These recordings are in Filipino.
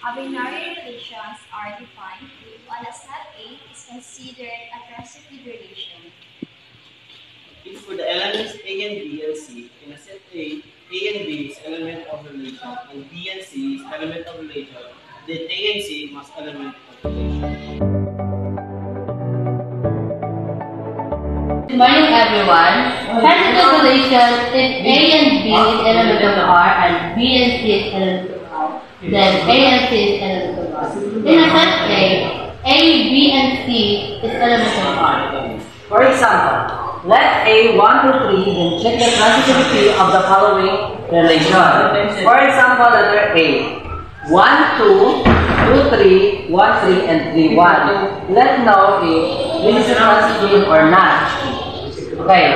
Binary relations are defined when a set A is considered a transitive relation. If for the elements A and B and C in a set A and B is element of relation, and B and C is element of relation, then A and C must element of relation. Good morning, everyone. Transitive relation, if A and B is element of R and B and C is element of R, then A and C is element of R. In a set A, B, and C is element of R. For example, let A 1 to 3, then check the transitivity of the following relation. For example, letter A 1, 2, 2, 3, 1, 3, and 3, 1. Let's know if this is a transitive or not. Okay,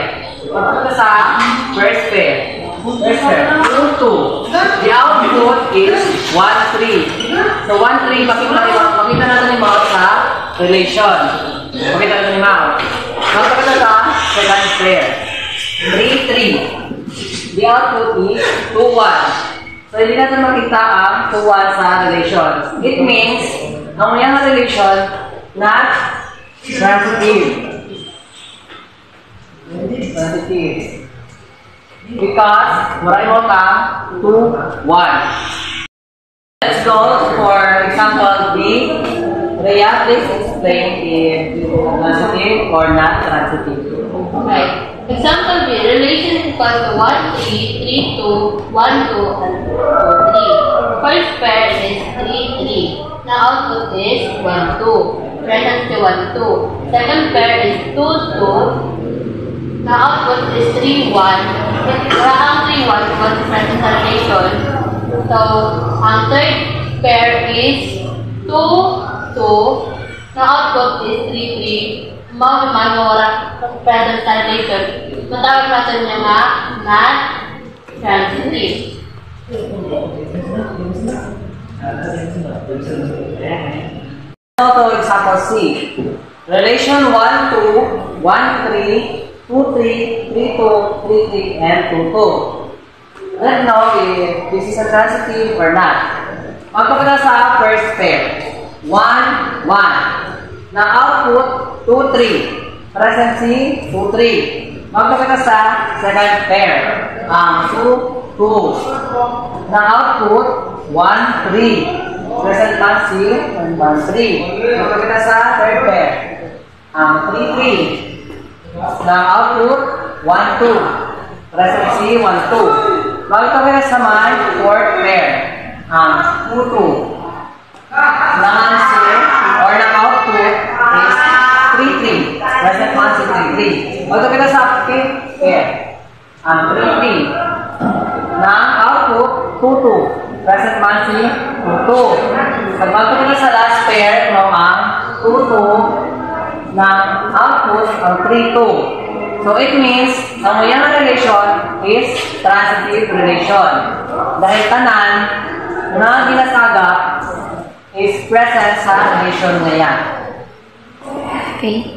pagpunta sa first pair. 2, 2. The output is 1, 3. So 1, 3, makita natin yung mga sa relation. Makita natin yung mga. Makita sa second pair. 3, 3. The output is 2, 1. So hindi natin makita ang 2, 1 sa relation. It means, ang mayang relation not transitive. Because maraming mo kang 2, 1. Let's go for example B. Rhea, please explain if this is transitive or not transitive. Okay. Example B. Relation is equal to 1, 3, 3, 2, 1, 2, and 2, 3. First pair is 3, 3. The output is 1, 2. Present 1, 2. Second pair is 2, 2. The output is 3, 1. Ang 3, 1 was present relation. So, ang third pair is 2, 2. The output is 3, 3. Mau naman wala present relation. Matawag natin niya nga not transitive. To example C. Relation 1, 2, 1, 3. 2, 3, 3, 2, 3, 3, and 2, 2. Let's know if this is a transitive or not. Magpapala sa first pair. 1, 1. Na output, 2, 3. Present C, 2, 3. Magpapala sa second pair. 2, 2. Na output, 1, 3. Present C, 1, 3. Magpapala sa third pair. 3, 3. Na output, 1, 2. Present C, 1, 2. Magkakita sa my fourth pair. 2, 2. Na answer or na output is 3, 3. Present C, 3, 3. Magkakita sa fifth pair. 3, 3. Na output, 2, 2. Present C, 2, 2. Magkakita sa last pair ng 2, 2. Na output ang 3, 2. So it means, ang mayang relation is transitive relation. Dahil tanan na ginasagap is present sa relation na yan. Okay.